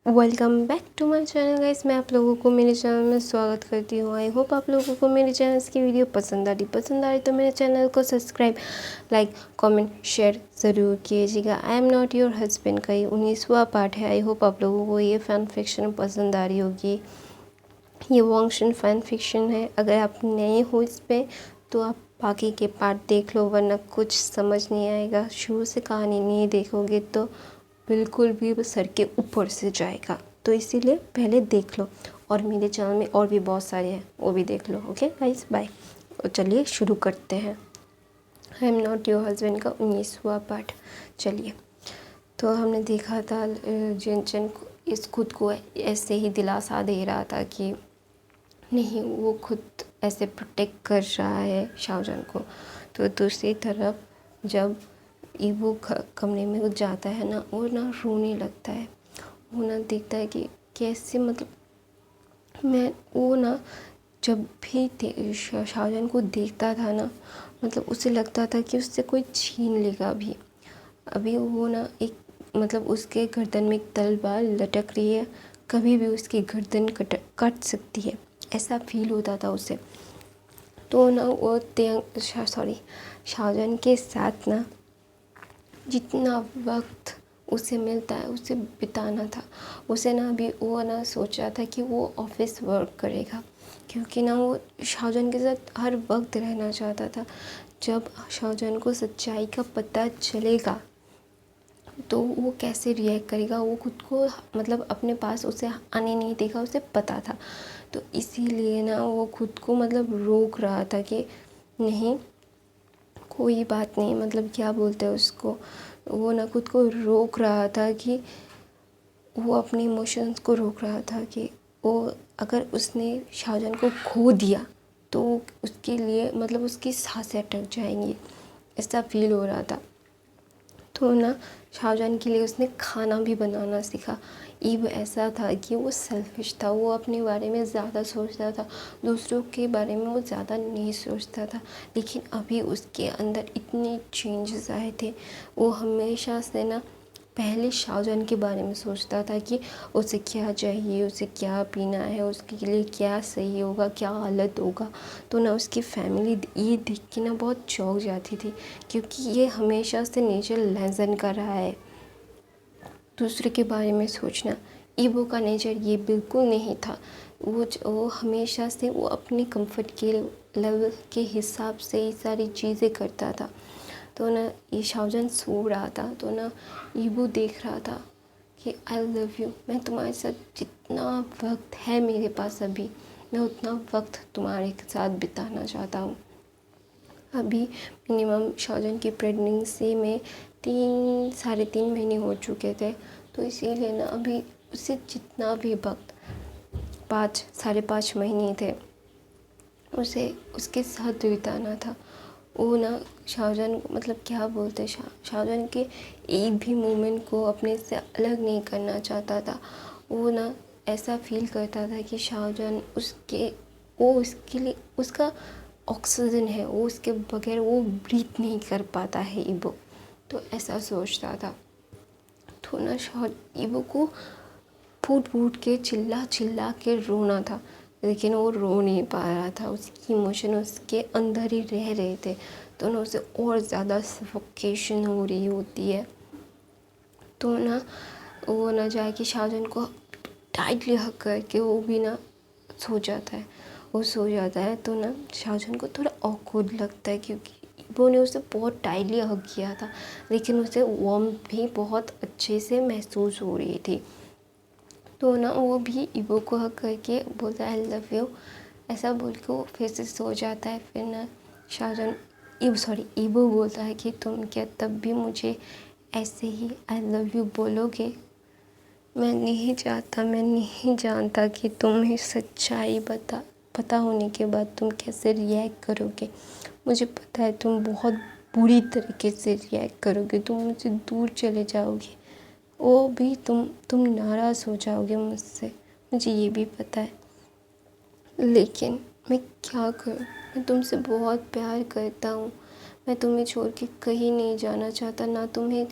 Welcome back to my channel guys. मैं आप लोगों को मेरे चैनल में स्वागत करती हूँ। आई होप आप लोगों को मेरे चैनल की वीडियो पसंद आ रही तो मेरे चैनल को सब्सक्राइब, लाइक, कमेंट, शेयर ज़रूर कीजिएगा। I am not your husband का ये 19वां पार्ट है। आई होप आप लोगों को ये फैन फिक्शन पसंद आ रही होगी। ये वॉन्गशन फैन फिक्शन है। अगर आप नए हो इस पर तो आप बाकी के पार्ट देख लो, वरना कुछ समझ नहीं आएगा। शुरू से कहानी नहीं देखोगे तो बिल्कुल भी वो सर के ऊपर से जाएगा, तो इसीलिए पहले देख लो। और मेरे चैनल में और भी बहुत सारे हैं, वो भी देख लो। Okay guys, bye. तो चलिए शुरू करते हैं। I am not your husband का 19वां पार्ट। चलिए, तो हमने देखा था जिनचन को इस खुद को ऐसे ही दिलासा दे रहा था कि नहीं, वो खुद ऐसे प्रोटेक्ट कर रहा है शाहजहां को। तो दूसरी तरफ जब ईबो कमरे में वो जाता है ना, वो ना रोने लगता है। वो ना देखता है कि कैसे, मतलब मैं वो ना जब भी शाहजहां को देखता था ना, मतलब उसे लगता था कि उससे कोई छीन लेगा अभी वो ना एक, मतलब उसके गर्दन में एक तलवार लटक रही है, कभी भी उसकी गर्दन कट सकती है, ऐसा फील होता था उसे। तो ना वो शाहजहां के साथ ना जितना वक्त उसे मिलता है उसे बिताना था। उसे ना अभी वो ना सोच रहा था कि वो ऑफिस वर्क करेगा, क्योंकि ना वो शाहजहां के साथ हर वक्त रहना चाहता था। जब शाहजहां को सच्चाई का पता चलेगा तो वो कैसे रिएक्ट करेगा, वो खुद को, मतलब अपने पास उसे आने नहीं देगा, उसे पता था। तो इसीलिए ना वो खुद को, मतलब रोक रहा था कि नहीं, कोई बात नहीं, मतलब क्या बोलते हैं उसको, वो ना खुद को रोक रहा था कि वो अपने इमोशंस को रोक रहा था कि वो अगर उसने शाहजहां को खो दिया तो उसके लिए, मतलब उसकी सांसें अटक जाएंगी, ऐसा फील हो रहा था। तो ना शाहजहां के लिए उसने खाना भी बनाना सीखा। ईब ऐसा था कि वो सेल्फिश था, वो अपने बारे में ज़्यादा सोचता था, दूसरों के बारे में वो ज़्यादा नहीं सोचता था। लेकिन अभी उसके अंदर इतने चेंजेस आए थे। वो हमेशा से ना पहले शाहजहां के बारे में सोचता था कि उसे क्या चाहिए, उसे क्या पीना है, उसके लिए क्या सही होगा, क्या गलत होगा। तो ना उसकी फैमिली ये देख के ना बहुत चौंक जाती थी, क्योंकि ये हमेशा से नेचर लेसन कर रहा है दूसरे के बारे में सोचना। ईबो का नेचर ये बिल्कुल नहीं था। वो हमेशा से वो अपने कंफर्ट के लेवल के हिसाब से ये सारी चीज़ें करता था। तो ना ये शाहजहां सो रहा था, तो ना ईबो देख रहा था कि आई लव यू, मैं तुम्हारे साथ जितना वक्त है मेरे पास अभी, मैं उतना वक्त तुम्हारे साथ बिताना चाहता हूँ। अभी मिनिमम शाहजहां की प्रेगनेंसी में 3 साढ़े 3 महीने हो चुके थे। तो इसीलिए ना अभी उसे जितना भी वक्त, 5 साढ़े 5 महीने थे, उसे उसके साथ बिताना था। वो ना शाहजहां को, मतलब क्या बोलते, शाहजहां के एक भी मोमेंट को अपने से अलग नहीं करना चाहता था। वो ना ऐसा फील करता था कि शाहजहां वो उसके लिए उसका ऑक्सीजन है, वो उसके बगैर वो ब्रीथ नहीं कर पाता है ईबो। तो ऐसा सोचता था। तो ना ईबो को फूट फूट के चिल्ला चिल्ला के रोना था, लेकिन वो रो नहीं पा रहा था। उसकी इमोशन उसके अंदर ही रह रहे थे, तो ना उसे और ज़्यादा सफोकेशन हो रही होती है। तो ना वो ना जाके शाहजहां को टाइटली हक करके वो भी ना सो जाता है। वो सो जाता है तो ना शाहजहां को थोड़ा ऑकवर्ड लगता है, क्योंकि ईबो ने उसे बहुत टाइटली हक किया था, लेकिन उसे वार्मथ भी बहुत अच्छे से महसूस हो रही थी। तो ना वो भी ईबो को हक करके बोलता है आई लव यू, ऐसा बोल के वो फिर से सो जाता है। फिर ना ईबो बोलता है कि तुम क्या तब भी मुझे ऐसे ही आई लव यू बोलोगे? मैं नहीं चाहता, मैं नहीं जानता कि तुम्हें सच्चाई पता होने के बाद तुम कैसे रिएक्ट करोगे। मुझे पता है तुम बहुत बुरी तरीके से रिएक्ट करोगे, तुम मुझसे दूर चले जाओगे, वो भी तुम नाराज़ हो जाओगे मुझसे, मुझे ये भी पता है। लेकिन मैं क्या करूँ, मैं तुमसे बहुत प्यार करता हूँ। मैं तुम्हें छोड़ के कहीं नहीं जाना चाहता, ना तुम्हें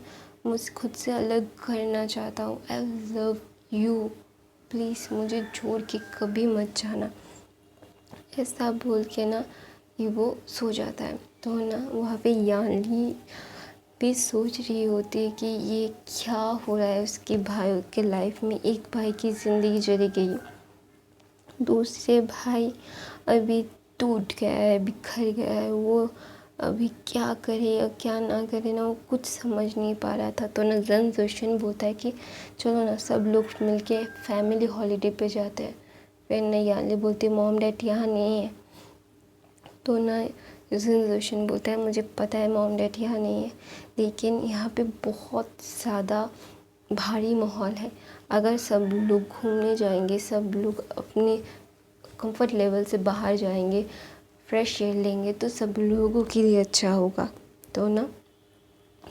मुझ खुद से अलग करना चाहता हूँ। आई लव यू प्लीज़ मुझे छोड़ के कभी मत जाना। ऐसा बोल के ना वो सो जाता है। तो ना वहाँ पे यानली भी सोच रही होती है कि ये क्या हो रहा है उसके भाई के लाइफ में। एक भाई की ज़िंदगी चली गई, दूसरे भाई अभी टूट गया है, बिखर गया है। वो अभी क्या करे और क्या ना करे ना, वो कुछ समझ नहीं पा रहा था। तो ना जन जोशन बोलता है कि चलो ना सब लोग मिलके फैमिली हॉलीडे पे जाते हैं। फिर ना यानली बोलती है मॉम डैड यहाँ नहीं है। तो ना जन जोशन बोलता है मुझे पता है मॉम डैड यहाँ नहीं है, लेकिन यहाँ पे बहुत ज़्यादा भारी माहौल है। अगर सब लोग घूमने जाएंगे, सब लोग अपने कंफर्ट लेवल से बाहर जाएंगे, फ्रेश एयर लेंगे, तो सब लोगों के लिए अच्छा होगा। तो ना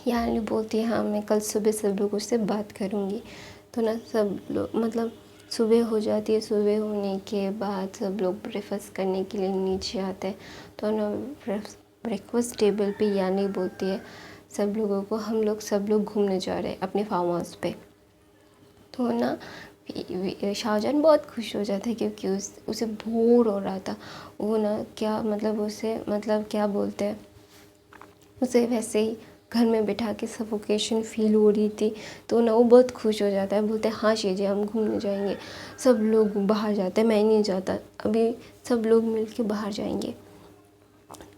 यानी बोलती है हाँ मैं कल सुबह सब लोगों से बात करूँगी। तो ना सब लोग मतलब सुबह हो जाती है। सुबह होने के बाद सब लोग ब्रेकफास्ट करने के लिए नीचे आते हैं। तो ना ब्रेकफास्ट टेबल पे यानी बोलती है सब लोगों को हम लोग सब लोग घूमने जा रहे हैं अपने फार्म हाउस पे। तो ना शाहजहान बहुत खुश हो जाता है क्योंकि उसे बोर हो रहा था। वो ना क्या मतलब उसे मतलब क्या बोलते हैं, उसे वैसे ही घर में बैठा के सफोकेशन फील हो रही थी। तो ना वो बहुत खुश हो जाता है, बोलते हैं हाँ शीजी हम घूमने जाएंगे। सब लोग बाहर जाते हैं, मैं नहीं जाता, अभी सब लोग मिल के बाहर जाएंगे।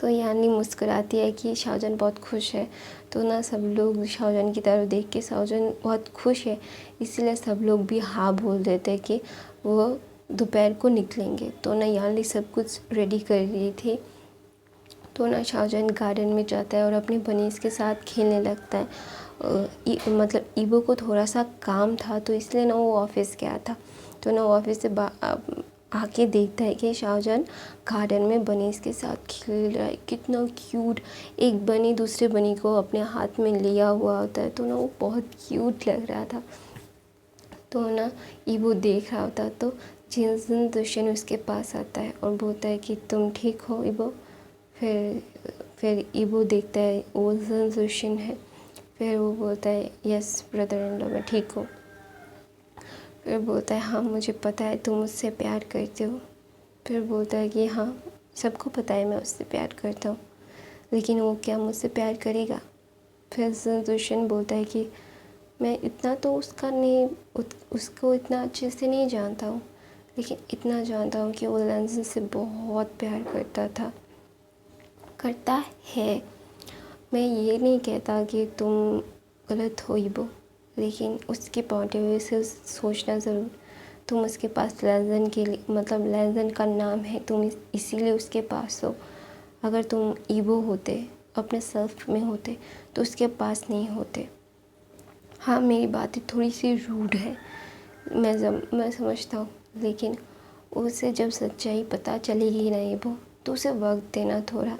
तो यानी मुस्कुराती है कि शाहजहान बहुत खुश है। तो ना सब लोग शाहजहान की तरफ देख के शाहजहान बहुत खुश है, इसीलिए सब लोग भी हाँ बोल देते हैं कि वो दोपहर को निकलेंगे। तो ना यानी सब कुछ रेडी कर रही थी। तो ना शाहजहान गार्डन में जाता है और अपनी बनीज के साथ खेलने लगता है। मतलब ईबो को थोड़ा सा काम था तो इसलिए ना वो ऑफिस गया था। तो ना ऑफिस से आके देखता है कि शाहजहान गार्डन में बनीज के साथ खेल रहा है। कितना क्यूट, एक बनी दूसरे बनी को अपने हाथ में लिया हुआ होता है। तो ना वो बहुत क्यूट लग रहा था। तो ना ईबो देख रहा होता तो जिन दुष्यंत उसके पास आता है और बोलता है कि तुम ठीक हो ईबो। फिर ईबो देखता है वो दुष्यंत है। फिर वो बोलता है यस ब्रदर इन लॉ मैं ठीक हूँ। फिर बोलता है हाँ मुझे पता है तुम मुझसे प्यार करते हो। फिर बोलता है कि हाँ सबको पता है मैं उससे प्यार करता हूँ, लेकिन वो क्या मुझसे प्यार करेगा। फिर दुष्यंत बोलता है कि मैं इतना तो उसका नहीं उसको इतना अच्छे से नहीं जानता हूँ, लेकिन इतना जानता हूँ कि वो लंजन से बहुत प्यार करता है। मैं ये नहीं कहता कि तुम गलत हो ईबो, लेकिन उसके पॉइंट ऑफ व्यू से सोचना ज़रूर। तुम उसके पास लैजन के लिए मतलब लैजन का नाम है, तुम इसीलिए उसके पास हो। अगर तुम ईबो होते, अपने सेल्फ में होते, तो उसके पास नहीं होते। हाँ मेरी बातें थोड़ी सी रूड है, मैं समझता हूँ, लेकिन उसे जब सच्चाई पता चलेगी ना ईबो, तो उसे वक्त देना थोड़ा,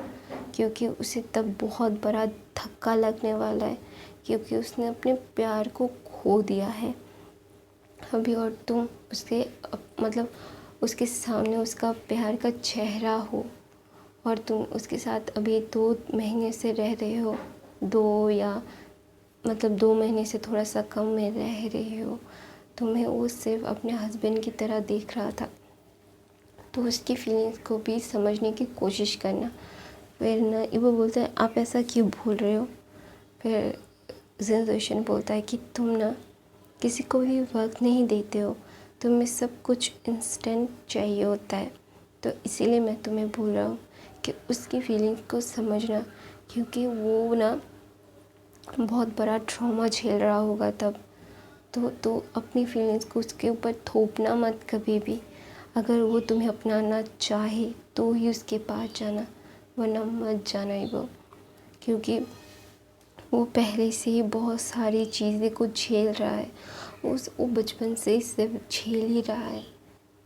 क्योंकि उसे तब बहुत बड़ा धक्का लगने वाला है, क्योंकि उसने अपने प्यार को खो दिया है अभी। और तुम उसके मतलब उसके सामने उसका प्यार का चेहरा हो, और तुम उसके साथ अभी 2 महीने से रह रहे हो, 2 महीने से थोड़ा सा कम में रह रहे हो। तुम्हें वो सिर्फ अपने हस्बैंड की तरह देख रहा था, तो उसकी फीलिंग्स को भी समझने की कोशिश करना। फिर ना वो बोलता है आप ऐसा क्यों भूल रहे हो। फिर जनरेशन बोलता है कि तुम ना किसी को भी वक्त नहीं देते हो, तुम्हें सब कुछ इंस्टेंट चाहिए होता है। तो इसीलिए मैं तुम्हें बोल रहा हूँ कि उसकी फीलिंग्स को समझना, क्योंकि वो ना बहुत बड़ा ट्रॉमा झेल रहा होगा तब। तो अपनी फीलिंग्स को उसके ऊपर थोपना मत कभी भी। अगर वो तुम्हें अपनाना चाहे तो ही उसके पास जाना, वरना मत जाना ही वो, क्योंकि वो पहले से ही बहुत सारी चीज़ें को झेल रहा है। वो बचपन से ही सिर्फ झेल ही रहा है,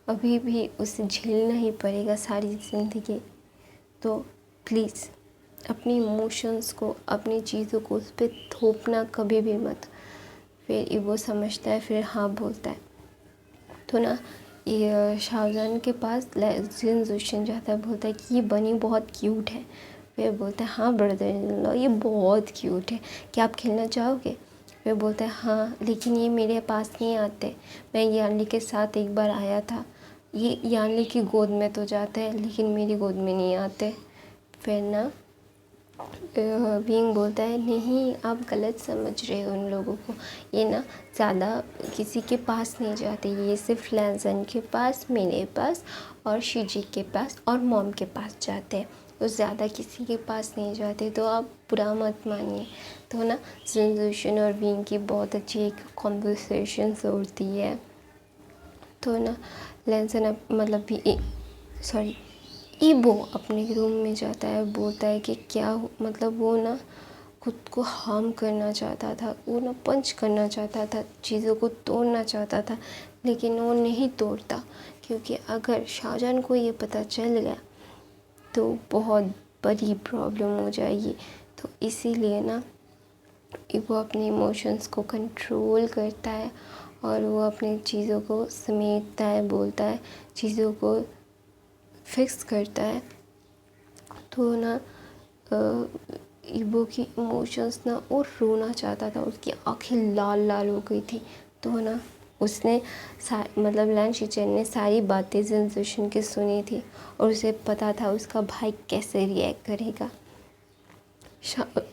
अभी भी उसे झेलना ही पड़ेगा सारी ज़िंदगी। तो प्लीज़ अपनी इमोशंस को, अपनी चीज़ों को उस पर थोपना कभी भी मत। फिर वो समझता है, फिर हाँ बोलता है। तो ना ये शाहजहान के पास जिन दुष्यंत जाता है, बोलता है कि ये बनी बहुत क्यूट है। फिर बोलता है हाँ ब्रदर इन लॉ ये बहुत क्यूट है, क्या आप खेलना चाहोगे। फिर बोलता है हाँ लेकिन ये मेरे पास नहीं आते, मैं यानली के साथ एक बार आया था, ये यानली की गोद में तो जाते हैं लेकिन मेरी गोद में नहीं आते। फिर ना विंग बोलता है नहीं आप गलत समझ रहे हो उन लोगों को, ये ना ज़्यादा किसी के पास नहीं जाते, ये सिर्फ लैंसन के पास, मेरे पास और शिजी के पास और मॉम के पास जाते हैं, तो ज़्यादा किसी के पास नहीं जाते, तो आप बुरा मत मानिए। तो ना जिनजूशन और विंग की बहुत अच्छी एक कॉन्वर्सेशन होती है। तो ना लैंसन ईबो अपने रूम में जाता है, बोलता है कि क्या मतलब वो ना खुद को हार्म करना चाहता था, वो ना पंच करना चाहता था, चीज़ों को तोड़ना चाहता था, लेकिन वो नहीं तोड़ता क्योंकि अगर शाहजहां को ये पता चल गया तो बहुत बड़ी प्रॉब्लम हो जाएगी। तो इसीलिए ना वो अपने इमोशंस को कंट्रोल करता है और वो अपनी चीज़ों को समेटता है, बोलता है, चीज़ों को फिक्स करता है। तो ना ईबो की इमोशंस ना वो रोना चाहता था, उसकी आंखें लाल लाल हो गई थी। तो ना उसने लैन शिचेन ने सारी बातें जिनजूशन की सुनी थी और उसे पता था उसका भाई कैसे रिएक्ट करेगा।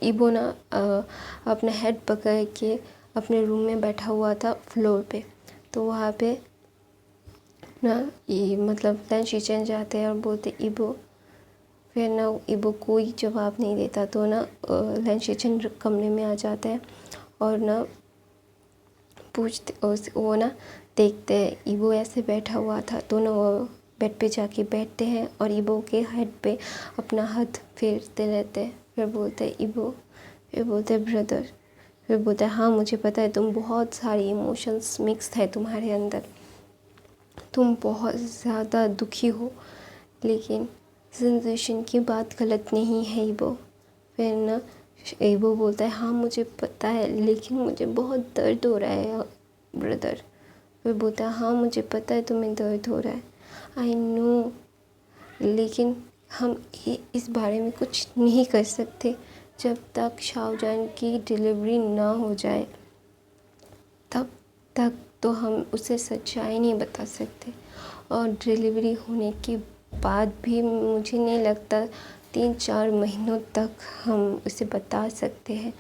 ईबो ना अपना हेड पकड़ के अपने रूम में बैठा हुआ था फ्लोर पे। तो वहाँ पे ना ये लैन शिचेन जाते हैं और बोलते ईबो। फिर ना ईबो कोई जवाब नहीं देता। तो ना लैन शिचेन कमरे में आ जाता है और ना पूछते, वो ना देखते हैं ईबो ऐसे बैठा हुआ था। तो ना वो बेड पे जाके बैठते हैं और ईबो के हेड पे अपना हाथ फेरते रहते हैं। फिर बोलते हैं ईबो, फिर बोलते हैं ब्रदर, फिर बोलता है हाँ मुझे पता है तुम बहुत सारी इमोशंस मिक्स है तुम्हारे अंदर, तुम बहुत ज़्यादा दुखी हो, लेकिन जिनजूशन की बात गलत नहीं है ईबो। फिर ना ईबो बोलता है हाँ मुझे पता है लेकिन मुझे बहुत दर्द हो रहा है ब्रदर। फिर बोलता है हाँ मुझे पता है तुम्हें दर्द हो रहा है, आई नो, लेकिन हम इस बारे में कुछ नहीं कर सकते जब तक शाहजहां की डिलीवरी ना हो जाए, तब तक तो हम उसे सच्चाई नहीं बता सकते। और डिलीवरी होने के बाद भी मुझे नहीं लगता 3-4 महीनों तक हम उसे बता सकते हैं,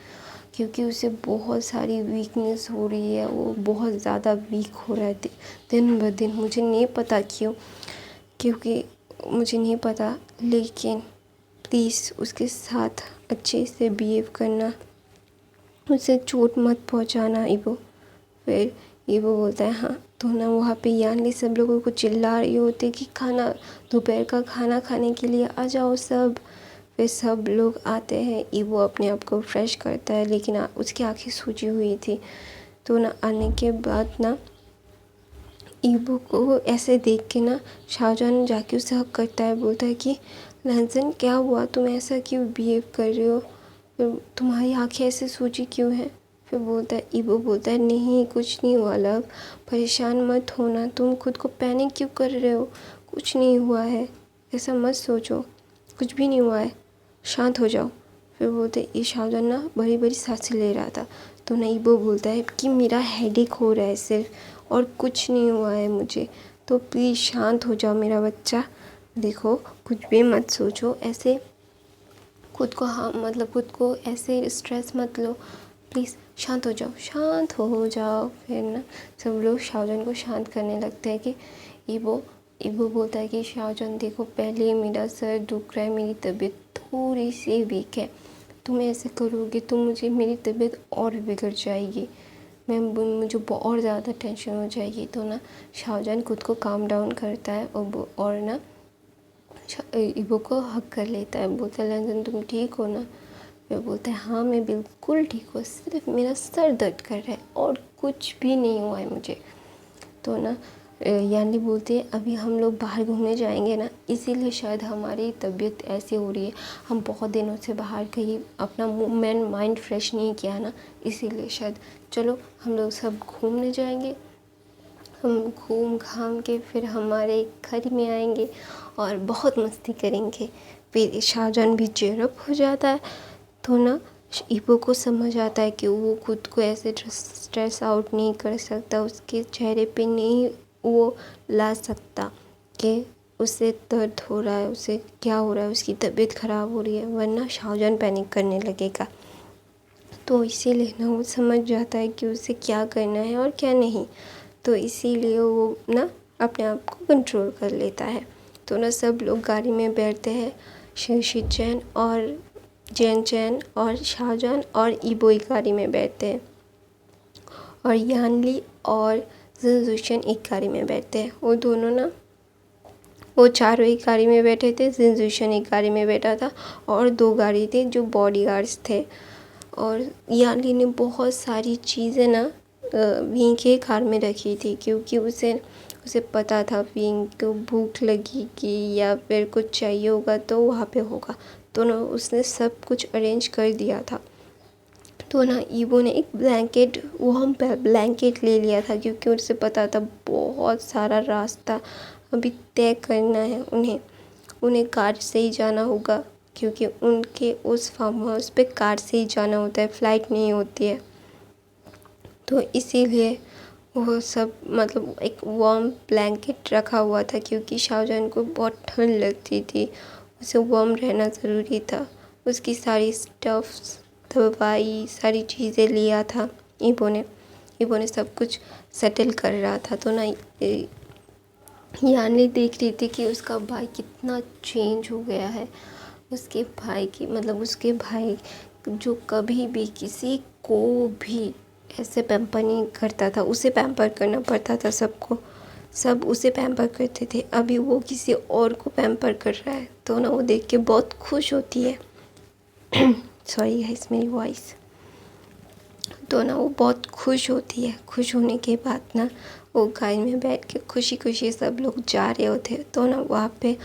क्योंकि उसे बहुत सारी वीकनेस हो रही है, वो बहुत ज़्यादा वीक हो रहा है दिन ब दिन। मुझे नहीं पता क्यों, क्योंकि मुझे नहीं पता, लेकिन प्लीज़ उसके साथ अच्छे से बिहेव करना, उसे चोट मत पहुंचाना ईबो। फिर ईबो बोलता है हाँ। तो ना वहाँ पे यानली सब लोगों को चिल्ला रही होती कि खाना, दोपहर का खाना खाने के लिए आ जाओ सब। फिर सब लोग आते हैं, ईबो अपने आप को फ्रेश करता है लेकिन उसकी आंखें सूजी हुई थी। तो ना आने के बाद ना ईबो को ऐसे देख के ना शाहजहां जाके उसे हक करता है, बोलता है कि लैंसन क्या हुआ, तुम ऐसा क्यों बिहेव कर रहे हो, फिर तुम्हारी आंखें ऐसे सूजी क्यों हैं। फिर बोलता है, ईबो बोलता है नहीं कुछ नहीं हुआ लव, परेशान मत होना, तुम खुद को पैनिक क्यों कर रहे हो, कुछ नहीं हुआ है, ऐसा मत सोचो, कुछ भी नहीं हुआ है, शांत हो जाओ। फिर बोलते ये शाहजहां ना बड़ी बड़ी सांसें ले रहा था। तो ना ईबो बोलता है कि मेरा हेडेक हो रहा है सिर्फ, और कुछ नहीं हुआ है मुझे, तो प्लीज़ शांत हो जाओ मेरा बच्चा, देखो कुछ भी मत सोचो, ऐसे खुद को खुद को ऐसे स्ट्रेस मत लो, प्लीज़ शांत हो जाओ, शांत हो जाओ। फिर ना सब लोग शाहजहां को शांत करने लगते हैं कि ईबो बोलता है कि शाहजहां देखो, पहले मेरा सर दुख रहा है, मेरी तबीयत थोड़ी सी वीक है, तुम ऐसे करोगे तो मेरी तबीयत और बिगड़ जाएगी, मुझे और ज़्यादा टेंशन हो जाएगी। तो ना शाहजहां खुद को काम डाउन करता है और ना ईबो को हक कर लेता है, बोलता है लैंसन तुम ठीक हो ना। फिर बोलता है हाँ मैं बिल्कुल ठीक हूँ, सिर्फ मेरा सर दर्द कर रहा है और कुछ भी नहीं हुआ है मुझे। तो ना यानी बोलते हैं अभी हम लोग बाहर घूमने जाएंगे ना, इसीलिए शायद हमारी तबीयत ऐसी हो रही है, हम बहुत दिनों से बाहर कहीं अपना माइंड फ्रेश नहीं किया ना, इसीलिए शायद, चलो हम लोग सब घूमने जाएंगे, हम घूम घाम के फिर हमारे घर में आएंगे और बहुत मस्ती करेंगे। फिर शाहजहां भी चेयरअप हो जाता है। तो ना ईबो को समझ आता है कि वो खुद को ऐसे स्ट्रेस आउट नहीं कर सकता, उसके चेहरे पे नहीं वो ला सकता कि उसे दर्द हो रहा है, उसे क्या हो रहा है, उसकी तबीयत ख़राब हो रही है, वरना शाहजहान पैनिक करने लगेगा। तो इसीलिए ना वो समझ जाता है कि उसे क्या करना है और क्या नहीं। तो इसीलिए वो ना अपने आप को कंट्रोल कर लेता है। तो ना सब लोग गाड़ी में बैठते हैं, शिनचैन और जैन और शाहजहान और ईबो एक गाड़ी में बैठते हैं और यानली और जिनजुशन एक गाड़ी में बैठते हैं। वो दोनों ना वो चारों एक गाड़ी में बैठे थे, जिनजुशन एक गाड़ी में बैठा था और 2 गाड़ी थी जो बॉडीगार्ड्स थे। और यानली ने बहुत सारी चीज़ें ना विंग के कार में रखी थी, क्योंकि उसे पता था विंग को भूख लगेगी या फिर कुछ चाहिए होगा तो वहाँ पे होगा। तो ना उसने सब कुछ अरेंज कर दिया था। तो ना ईबो ने एक वार्म ब्लैंकेट ले लिया था, क्योंकि उसे पता था बहुत सारा रास्ता अभी तय करना है उन्हें कार से ही जाना होगा, क्योंकि उनके उस फार्म हाउस पे कार से ही जाना होता है, फ़्लाइट नहीं होती है। तो इसीलिए वो सब मतलब एक वार्म ब्लैंकेट रखा हुआ था, क्योंकि शाहजहान को बहुत ठंड लगती थी, उसे वार्म रहना ज़रूरी था। उसकी सारी स्टफ्स, दवाई, सारी चीज़ें लिया था ईबो ने सब कुछ सेटल कर रहा था। तो ना यानी देख रही थी कि उसका भाई कितना चेंज हो गया है। उसके भाई जो कभी भी किसी को भी ऐसे पैम्पर नहीं करता था, उसे पैम्पर करना पड़ता था सबको, सब उसे पैम्पर करते थे। अभी वो किसी और को पैम्पर कर रहा है, तो ना वो देख के बहुत खुश होती है। सॉरी गाइस, मेरी वॉइस। तो ना वो बहुत खुश होती है। खुश होने के बाद ना वो गाड़ी में बैठ के खुशी खुशी सब लोग जा रहे होते। तो ना वहाँ पे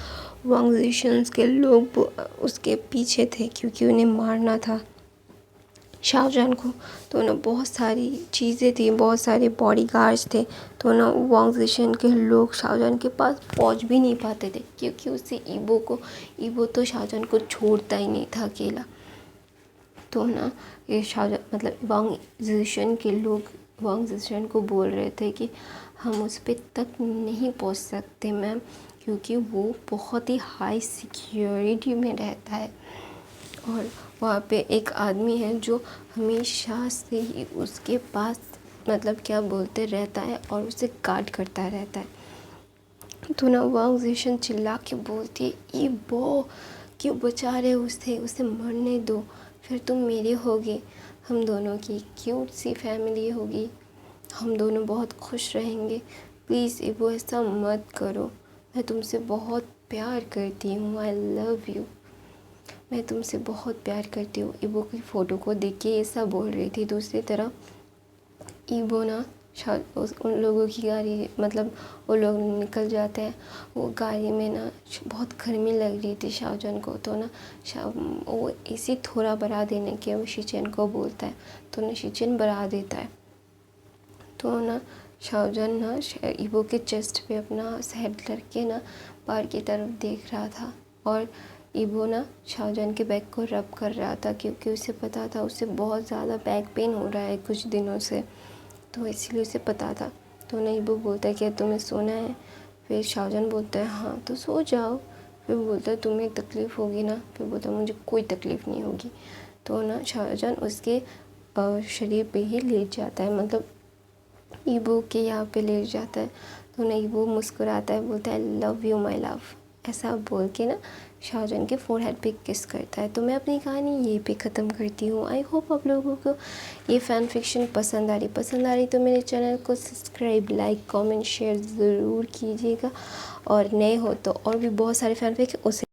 वांग जिशंस के लोग उसके पीछे थे, क्योंकि उन्हें मारना था शाहजहान को। तो ना बहुत सारी चीज़ें थी, बहुत सारे बॉडीगार्ड्स थे। तो ना वांग जिशन के लोग शाहजहान के पास पहुँच भी नहीं पाते थे, क्योंकि उससे ईबो तो शाहजहान को छोड़ता ही नहीं था अकेला। तो ना ये शाहजहान वांग जिशन के लोग वांग जिशन को बोल रहे थे कि हम उस पे तक नहीं पहुंच सकते मैम, क्योंकि वो बहुत ही हाई सिक्योरिटी में रहता है और वहाँ पे एक आदमी है जो हमेशा से ही उसके पास क्या बोलते रहता है और उसे गार्ड करता रहता है। तो ना वांग जिशन चिल्ला के बोलती है, ईबो क्यों बचा रहे उसे मरने दो, फिर तुम मेरे होगे, हम दोनों की क्यूट सी फैमिली होगी, हम दोनों बहुत खुश रहेंगे। प्लीज़ ईबो ऐसा मत करो, मैं तुमसे बहुत प्यार करती हूँ, आई लव यू, मैं तुमसे बहुत प्यार करती हूँ। ईबो की फ़ोटो को देख के ऐसा बोल रही थी। दूसरी तरफ ईबो ना उन लोगों की गाड़ी वो लोग निकल जाते हैं। वो गाड़ी में ना बहुत गर्मी लग रही थी शाहजहान को। तो ना वो एसी थोड़ा बढ़ा देने के वो शिचेन को बोलता है। तो ना शिचेन बढ़ा देता है। तो ना शाहजहान ना ईबो के चेस्ट पे अपना हेड करके ना बाहर की तरफ देख रहा था और ईबो ना शाहजहान के बैक को रब कर रहा था, क्योंकि उसे पता था उसे बहुत ज़्यादा बैक पेन हो रहा है कुछ दिनों से, तो इसलिए उसे पता था। तो ना ईबो बोलता है कि तुम्हें सोना है। फिर शाहजहान बोलता है हाँ तो सो जाओ। फिर बोलता है तुम्हें तकलीफ़ होगी ना। फिर बोलता है मुझे कोई तकलीफ़ नहीं होगी। तो ना शाहजहान उसके शरीर पे ही लेट जाता है, ईबो के यहाँ पे लेट जाता है। तो ना ईबो मुस्कुराता है, बोलता है लव यू माई लव, ऐसा बोल के ना शाहजहान के फोरहेड पे किस करता है। तो मैं अपनी कहानी यहीं पे ख़त्म करती हूँ। आई होप आप लोगों को ये फ़ैन फिक्शन पसंद आ रही तो मेरे चैनल को सब्सक्राइब, लाइक, कमेंट, शेयर ज़रूर कीजिएगा और नए हो तो और भी बहुत सारे फ़ैन फिक्शन उसे